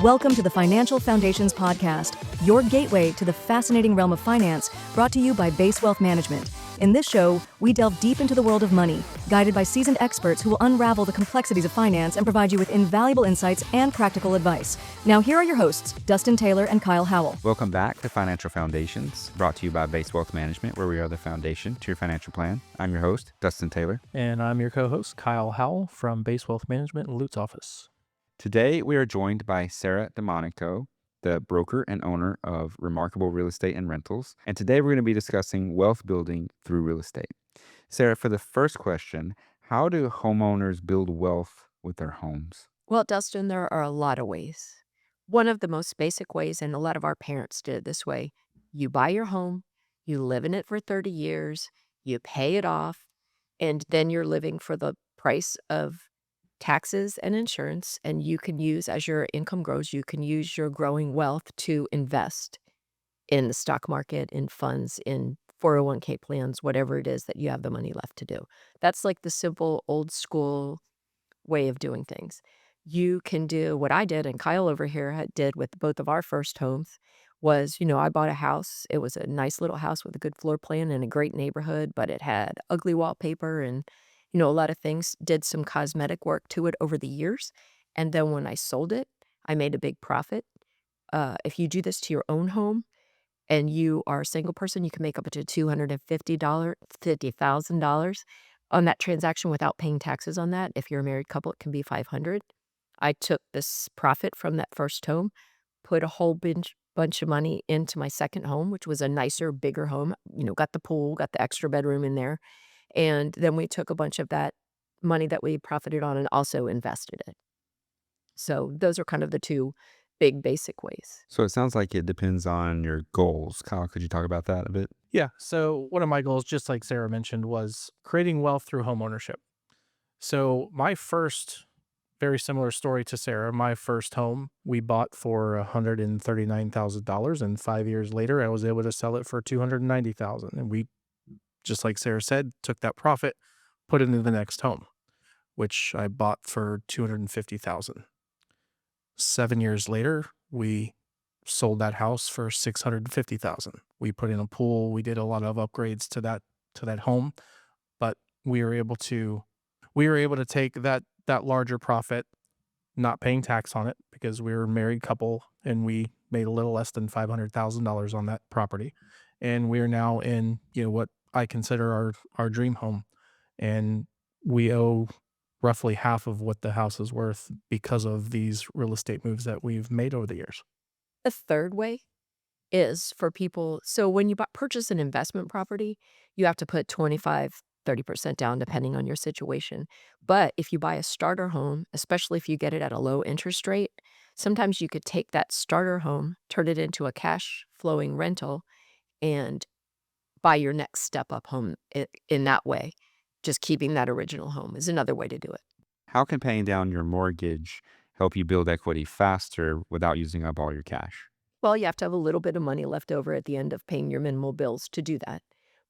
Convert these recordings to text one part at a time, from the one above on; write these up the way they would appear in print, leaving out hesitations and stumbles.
Welcome to the Financial Foundations Podcast, your gateway to the fascinating realm of finance, brought to you by Base Wealth Management. In this show, we delve deep into the world of money, guided by seasoned experts who will unravel the complexities of finance and provide you with invaluable insights and practical advice. Now, here are your hosts, Dustin Taylor and Kyle Howell. Welcome back to Financial Foundations, brought to you by Base Wealth Management, where we are the foundation to your financial plan. I'm your host, Dustin Taylor. And I'm your co-host, Kyle Howell from Base Wealth Management in Lute's office. Today, we are joined by Sarah DiMonaco, the broker and owner of Remarkable Real Estate and Rentals. And today, we're going to be discussing wealth building through real estate. Sarah, for the first question, how do homeowners build wealth with their homes? Well, Dustin, there are a lot of ways. One of the most basic ways, and a lot of our parents did it this way, you buy your home, you live in it for 30 years, you pay it off, and then you're living for the price of taxes and insurance, and you can use, as your income grows, you can use your growing wealth to invest in the stock market, in funds, in 401k plans, whatever it is that you have the money left to do. That's like the simple old school way of doing things. You can do what I did, and Kyle over here did with both of our first homes was, I bought a house. It was a nice little house with a good floor plan in a great neighborhood, but it had ugly wallpaper and, a lot of things, did some cosmetic work to it over the years. And then when I sold it, I made a big profit. If you do this to your own home and you are a single person, you can make up to $50,000 on that transaction without paying taxes on that. If you're a married couple, it can be $500. I took this profit from that first home, put a whole bunch of money into my second home, which was a nicer, bigger home, got the pool, got the extra bedroom in there. And then we took a bunch of that money that we profited on and also invested it. So those are kind of the two big basic ways. So it sounds like it depends on your goals. Kyle, could you talk about that a bit? Yeah. So one of my goals, just like Sarah mentioned, was creating wealth through homeownership. So my first, very similar story to Sarah, my first home we bought for $139,000, and 5 years later I was able to sell it for $290,000, and we, just like Sarah said, took that profit, put it into the next home, which I bought for $250,000. 7 years later, we sold that house for $650,000. We put in a pool. We did a lot of upgrades to that home, but we were able to take that larger profit, not paying tax on it because we were a married couple and we made a little less than $500,000 on that property, and we are now in what I consider our dream home, and we owe roughly half of what the house is worth because of these real estate moves that we've made over the years. The third way is for people. So when you purchase an investment property, you have to put 25-30% down depending on your situation. But if you buy a starter home, especially if you get it at a low interest rate, sometimes you could take that starter home, turn it into a cash flowing rental, and buy your next step up home in that way. Just keeping that original home is another way to do it. How can paying down your mortgage help you build equity faster without using up all your cash? Well, you have to have a little bit of money left over at the end of paying your minimal bills to do that.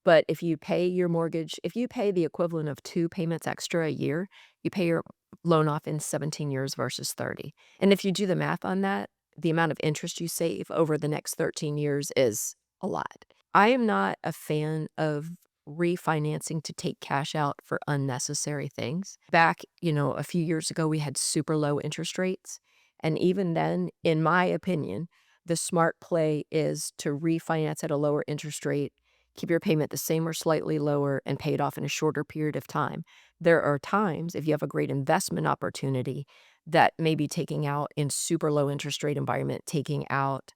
But if you pay your mortgage, if you pay the equivalent of 2 payments extra a year, you pay your loan off in 17 years versus 30. And if you do the math on that, the amount of interest you save over the next 13 years is a lot. I am not a fan of refinancing to take cash out for unnecessary things. Back, a few years ago, we had super low interest rates. And even then, in my opinion, the smart play is to refinance at a lower interest rate, keep your payment the same or slightly lower, and pay it off in a shorter period of time. There are times, if you have a great investment opportunity, that maybe taking out in super low interest rate environment, taking out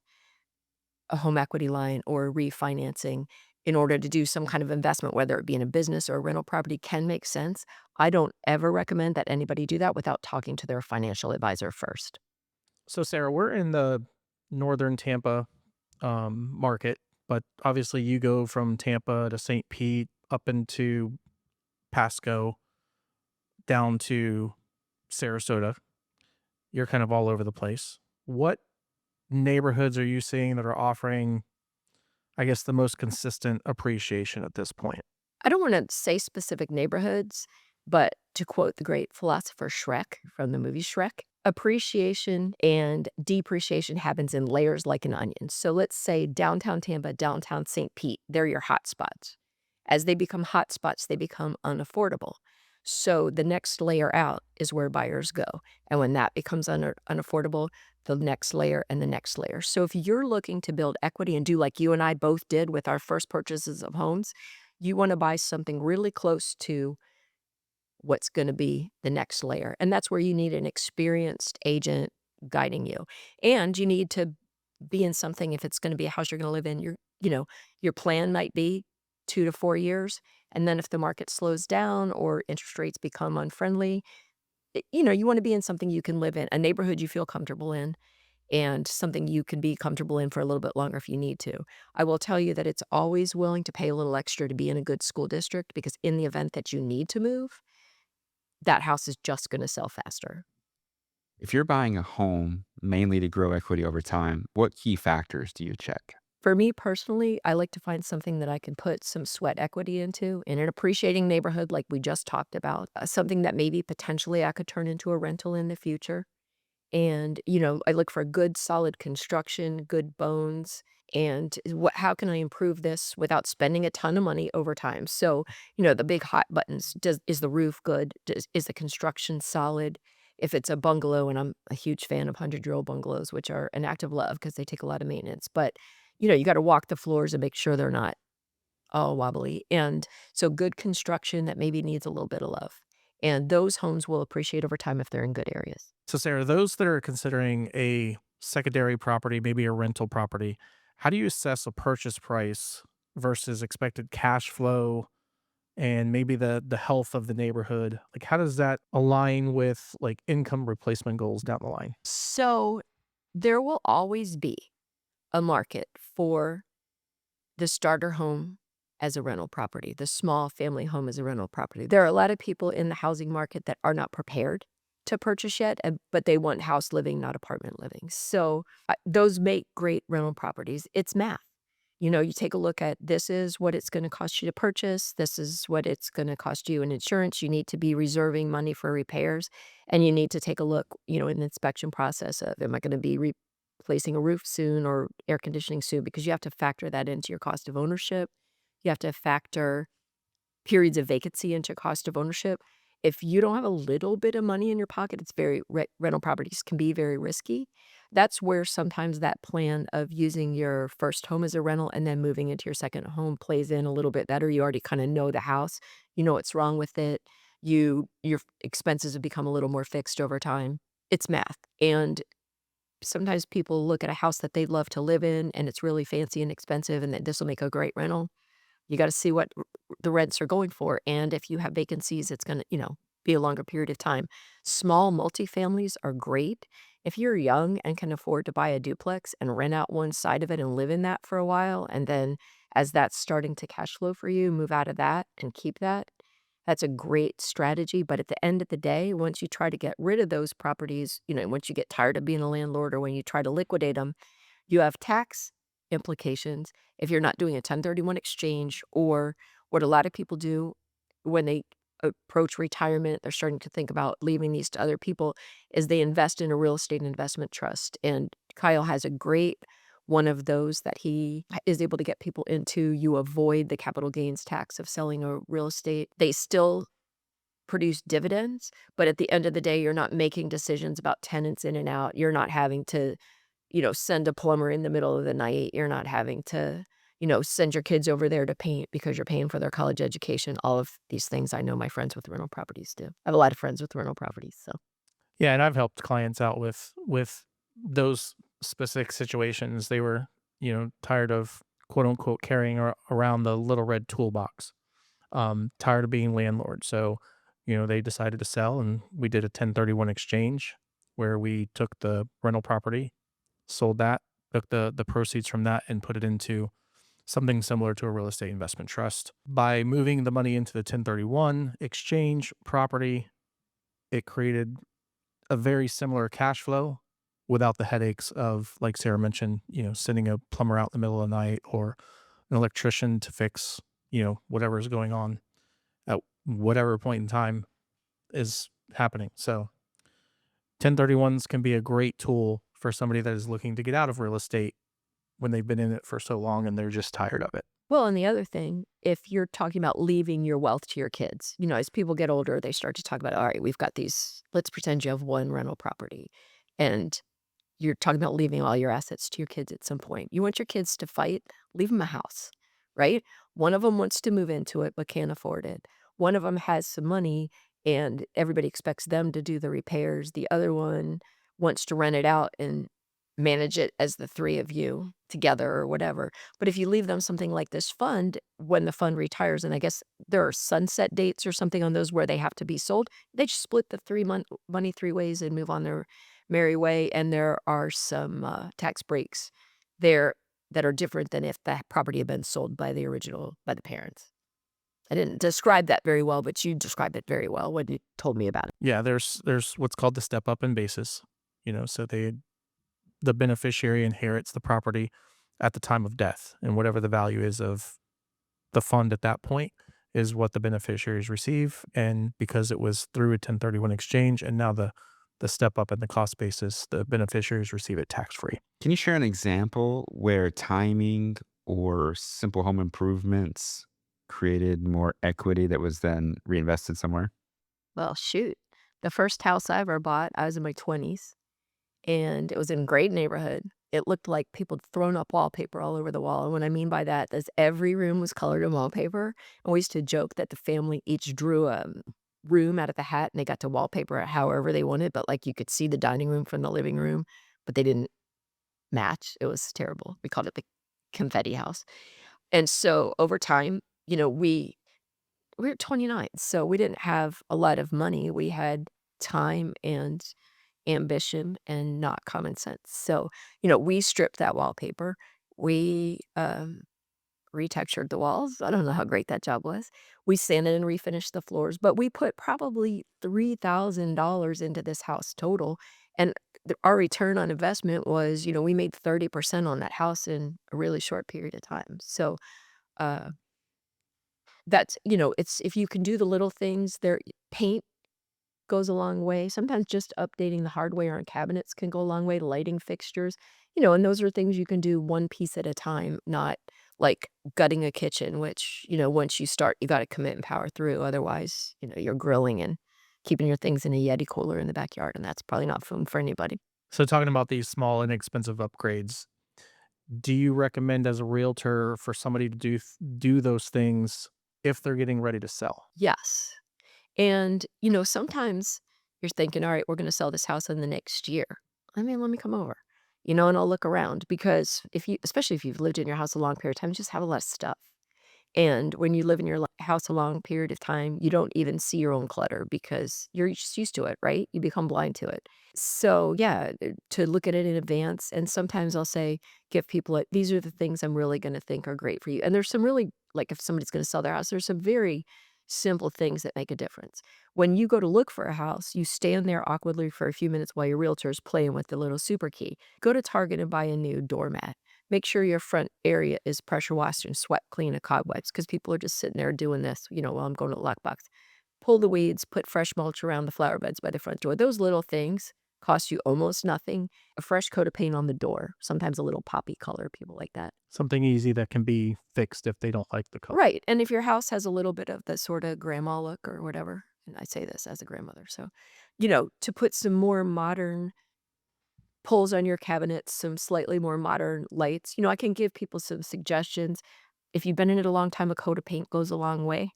a home equity line or refinancing in order to do some kind of investment, whether it be in a business or a rental property, can make sense. I don't ever recommend that anybody do that without talking to their financial advisor first. So Sarah, we're in the northern Tampa market, but obviously you go from Tampa to St. Pete up into Pasco down to Sarasota. You're kind of all over the place. What neighborhoods are you seeing that are offering, I guess, the most consistent appreciation at this point? I don't want to say specific neighborhoods, but to quote the great philosopher Shrek from the movie Shrek, Appreciation and depreciation happens in layers like an onion. So let's say downtown Tampa, downtown St. Pete, they're your hot spots. As they become hot spots, they become unaffordable. So the next layer out is where buyers go. And when that becomes unaffordable, the next layer and the next layer. So if you're looking to build equity and do like you and I both did with our first purchases of homes, you want to buy something really close to what's going to be the next layer. And that's where you need an experienced agent guiding you. And you need to be in something, if it's going to be a house you're going to live in, your plan might be 2 to 4 years. And then if the market slows down or interest rates become unfriendly, you want to be in something you can live in, a neighborhood you feel comfortable in, and something you can be comfortable in for a little bit longer if you need to. I will tell you that it's always willing to pay a little extra to be in a good school district, because in the event that you need to move, that house is just going to sell faster. If you're buying a home mainly to grow equity over time, what key factors do you check? For me personally, I like to find something that I can put some sweat equity into in an appreciating neighborhood like we just talked about, something that maybe potentially I could turn into a rental in the future. And, I look for good, solid construction, good bones, and how can I improve this without spending a ton of money over time? So, the big hot buttons, is the roof good? Is the construction solid? If it's a bungalow, and I'm a huge fan of 100-year-old bungalows, which are an act of love because they take a lot of maintenance, but, you got to walk the floors and make sure they're not all wobbly. And so good construction that maybe needs a little bit of love. And those homes will appreciate over time if they're in good areas. So, Sarah, those that are considering a secondary property, maybe a rental property, how do you assess a purchase price versus expected cash flow and maybe the health of the neighborhood? Like, how does that align with like income replacement goals down the line? So there will always be a market for the starter home as a rental property, the small family home as a rental property. There are a lot of people in the housing market that are not prepared to purchase yet, but they want house living, not apartment living. So those make great rental properties. It's math. You take a look at, this is what it's going to cost you to purchase. This is what it's going to cost you in insurance. You need to be reserving money for repairs. And you need to take a look, in the inspection process of, am I going to be replacing a roof soon or air conditioning soon? Because you have to factor that into your cost of ownership. You have to factor periods of vacancy into cost of ownership. If you don't have a little bit of money in your pocket, it's rental properties can be very risky. That's where sometimes that plan of using your first home as a rental and then moving into your second home plays in a little bit better. You already kind of know the house, you know what's wrong with it. Your expenses have become a little more fixed over time. It's math. And sometimes people look at a house that they'd love to live in and it's really fancy and expensive and that this will make a great rental. You got to see what the rents are going for. And if you have vacancies, it's going to, be a longer period of time. Small multifamilies are great. If you're young and can afford to buy a duplex and rent out one side of it and live in that for a while, and then as that's starting to cash flow for you, move out of that and keep that. That's a great strategy. But at the end of the day, once you try to get rid of those properties, once you get tired of being a landlord or when you try to liquidate them, you have tax implications if you're not doing a 1031 exchange, or what a lot of people do when they approach retirement, they're starting to think about leaving these to other people, is they invest in a real estate investment trust. And Kyle has a great one of those that he is able to get people into. You avoid the capital gains tax of selling a real estate. They still produce dividends, but at the end of the day, you're not making decisions about tenants in and out. You're not having to send a plumber in the middle of the night. You're not having to, send your kids over there to paint because you're paying for their college education. All of these things I know my friends with rental properties do. I have a lot of friends with rental properties, so. Yeah, and I've helped clients out with those specific situations. They were, tired of quote unquote carrying around the little red toolbox. Tired of being landlord. So, they decided to sell, and we did a 1031 exchange where we took the rental property, sold that, took the proceeds from that and put it into something similar to a real estate investment trust. By moving the money into the 1031 exchange property, it created a very similar cash flow without the headaches of, like Sarah mentioned, sending a plumber out in the middle of the night or an electrician to fix, whatever is going on at whatever point in time is happening. So 1031s can be a great tool for somebody that is looking to get out of real estate when they've been in it for so long and they're just tired of it. Well, and the other thing, if you're talking about leaving your wealth to your kids, as people get older, they start to talk about, all right, we've got these, let's pretend you have one rental property, and you're talking about leaving all your assets to your kids at some point. You want your kids to fight, leave them a house, right? One of them wants to move into it but can't afford it. One of them has some money and everybody expects them to do the repairs. The other one wants to rent it out and manage it as the three of you together or whatever. But if you leave them something like this fund, when the fund retires, and I guess there are sunset dates or something on those where they have to be sold, they just split the money three ways and move on their merry way. And there are some tax breaks there that are different than if the property had been sold by the parents. I didn't describe that very well, but you described it very well when you told me about it. Yeah, there's what's called the step up in basis. So the beneficiary inherits the property at the time of death, and whatever the value is of the fund at that point is what the beneficiaries receive. And because it was through a 1031 exchange and now the step up in the cost basis, the beneficiaries receive it tax free. Can you share an example where timing or simple home improvements created more equity that was then reinvested somewhere? Well, shoot. The first house I ever bought, I was in my 20s, and it was in a great neighborhood. It looked like people had thrown up wallpaper all over the wall. And what I mean by that is every room was colored in wallpaper. And we used to joke that the family each drew a room out of the hat and they got to wallpaper it however they wanted. But like you could see the dining room from the living room, but they didn't match. It was terrible. We called it the confetti house. And so over time, we were 29, so we didn't have a lot of money. We had time and ambition and not common sense. So, we stripped that wallpaper. We retextured the walls. I don't know how great that job was. We sanded and refinished the floors, but we put probably $3,000 into this house total. And our return on investment was, we made 30% on that house in a really short period of time. So, uh, it's if you can do the little things there, paint goes a long way. Sometimes just updating the hardware on cabinets can go a long way, lighting fixtures, and those are things you can do one piece at a time, not like gutting a kitchen, which, once you start, you got to commit and power through. Otherwise, you're grilling and keeping your things in a Yeti cooler in the backyard, and that's probably not fun for anybody. So talking about these small, inexpensive upgrades, do you recommend as a realtor for somebody to do those things if they're getting ready to sell? Yes. And, sometimes you're thinking, all right, we're going to sell this house in the next year. Let me come over, and I'll look around because especially if you've lived in your house a long period of time, you just have a lot of stuff. And when you live in your house a long period of time, you don't even see your own clutter because you're just used to it, right? You become blind to it. So, yeah, to look at it in advance. And sometimes I'll say, give people these are the things I'm really going to think are great for you. And there's some really, like if somebody's going to sell their house, there's some very simple things that make a difference. When you go to look for a house, you stand there awkwardly for a few minutes while your realtor is playing with the little super key. Go to Target and buy a new doormat. Make sure your front area is pressure washed and swept clean of cobwebs because people are just sitting there doing this, while I'm going to the lockbox. Pull the weeds, put fresh mulch around the flower beds by the front door. Those little things cost you almost nothing. A fresh coat of paint on the door, sometimes a little poppy color, people like that. Something easy that can be fixed if they don't like the color. Right. And if your house has a little bit of the sort of grandma look or whatever, and I say this as a grandmother, so, to put some more modern pulls on your cabinets, some slightly more modern lights. I can give people some suggestions. If you've been in it a long time, a coat of paint goes a long way.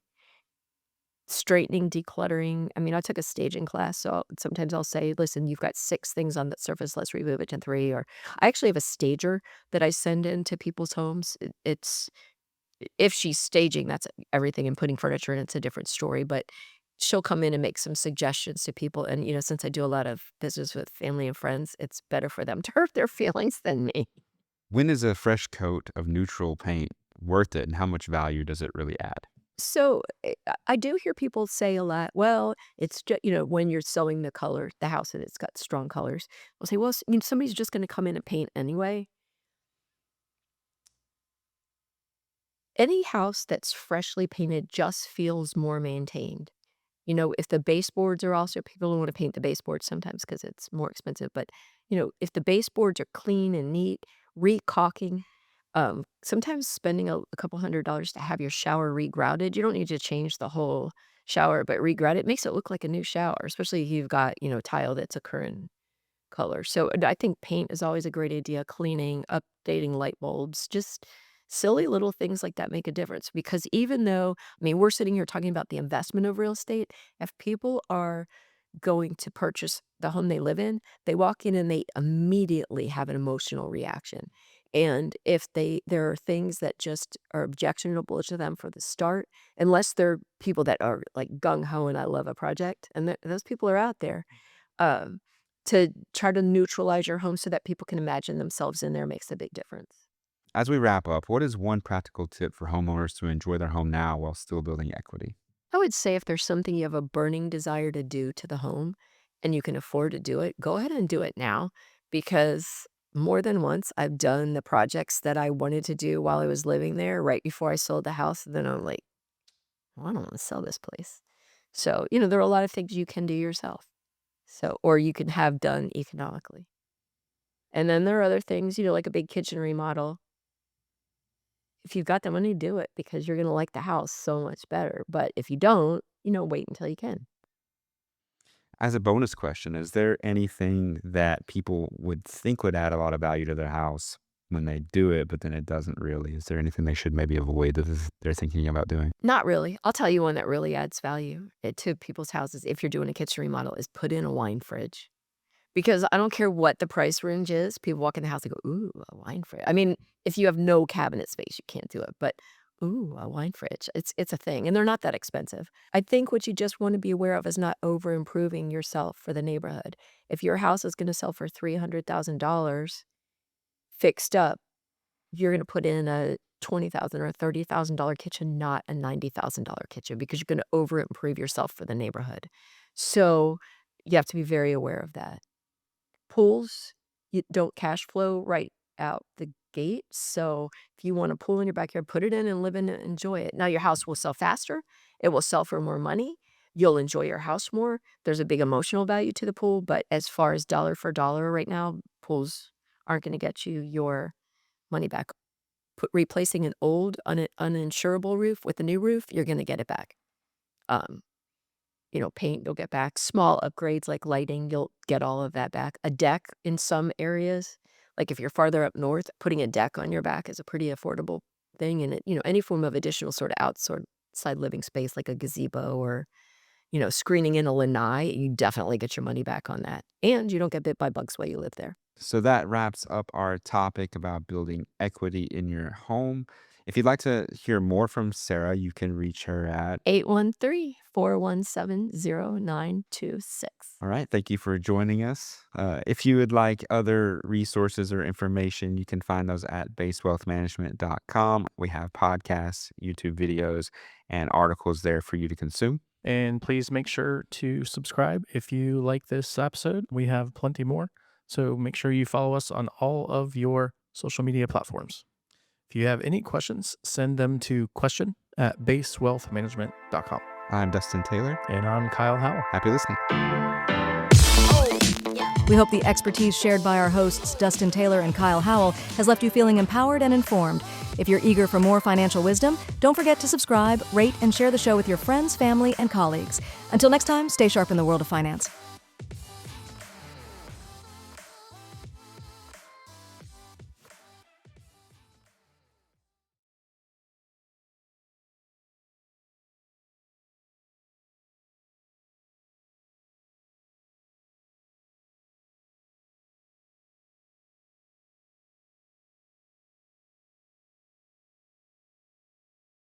Straightening, decluttering. I mean, I took a staging class, so sometimes I'll say, listen, you've got 6 things on that surface, let's remove it to 3. Or I actually have a stager that I send into people's homes. It's if she's staging, that's everything and putting furniture in, it's a different story. But she'll come in and make some suggestions to people. And, since I do a lot of business with family and friends, it's better for them to hurt their feelings than me. When is a fresh coat of neutral paint worth it, and how much value does it really add? So I do hear people say a lot, well, it's just, when you're selling the house and it's got strong colors, they'll say, well, somebody's just going to come in and paint anyway. Any house that's freshly painted just feels more maintained. If the baseboards are also, people don't want to paint the baseboards sometimes because it's more expensive, but, if the baseboards are clean and neat, re-caulking, sometimes spending a couple $100 to have your shower regrouted. You don't need to change the whole shower, but regrout it makes it look like a new shower, especially if you've got, tile that's a current color. So I think paint is always a great idea. Cleaning, updating light bulbs, just silly little things like that make a difference. Because even though, we're sitting here talking about the investment of real estate, if people are going to purchase the home they live in, they walk in and they immediately have an emotional reaction. And if there are things that just are objectionable to them for the start, unless they're people that are like gung ho and I love a project, and those people are out there, um, to try to neutralize your home so that people can imagine themselves in there makes a big difference. As we wrap up, what is one practical tip for homeowners to enjoy their home now while still building equity? I would say if there's something you have a burning desire to do to the home and you can afford to do it, go ahead and do it now, because more than once I've done the projects that I wanted to do while I was living there right before I sold the house. And then I'm like, well, I don't want to sell this place. So, there are a lot of things you can do yourself. So, or you can have done economically. And then there are other things, like a big kitchen remodel. If you've got the money, do it because you're going to like the house so much better. But if you don't, wait until you can. As a bonus question, is there anything that people would think would add a lot of value to their house when they do it, but then it doesn't really? Is there anything they should maybe avoid that they're thinking about doing? Not really. I'll tell you one that really adds value to people's houses if you're doing a kitchen remodel is put in a wine fridge. Because I don't care what the price range is, people walk in the house and go, ooh, a wine fridge. If you have no cabinet space, you can't do it. But, ooh, a wine fridge. It's a thing. And they're not that expensive. I think what you just want to be aware of is not over-improving yourself for the neighborhood. If your house is going to sell for $300,000 fixed up, you're going to put in a $20,000 or a $30,000 kitchen, not a $90,000 kitchen, because you're going to over-improve yourself for the neighborhood. So you have to be very aware of that. Pools, you don't cash flow right out the gate. So if you want a pool in your backyard, put it in and live in it, enjoy it. Now your house will sell faster. It will sell for more money. You'll enjoy your house more. There's a big emotional value to the pool. But as far as dollar for dollar right now, pools aren't going to get you your money back. Replacing an old uninsurable roof with a new roof, you're going to get it back. Paint, you'll get back. Small upgrades like lighting, you'll get all of that back. A deck in some areas, like if you're farther up north, putting a deck on your back is a pretty affordable thing. And any form of additional sort of outside living space, like a gazebo or, screening in a lanai, you definitely get your money back on that. And you don't get bit by bugs while you live there. So that wraps up our topic about building equity in your home. If you'd like to hear more from Sarah, you can reach her at 813-417-0926. All right. Thank you for joining us. If you would like other resources or information, you can find those at basewealthmanagement.com. We have podcasts, YouTube videos, and articles there for you to consume. And please make sure to subscribe if you like this episode. We have plenty more. So make sure you follow us on all of your social media platforms. If you have any questions, send them to question@basewealthmanagement.com. I'm Dustin Taylor. And I'm Kyle Howell. Happy listening. We hope the expertise shared by our hosts, Dustin Taylor and Kyle Howell, has left you feeling empowered and informed. If you're eager for more financial wisdom, don't forget to subscribe, rate, and share the show with your friends, family, and colleagues. Until next time, stay sharp in the world of finance.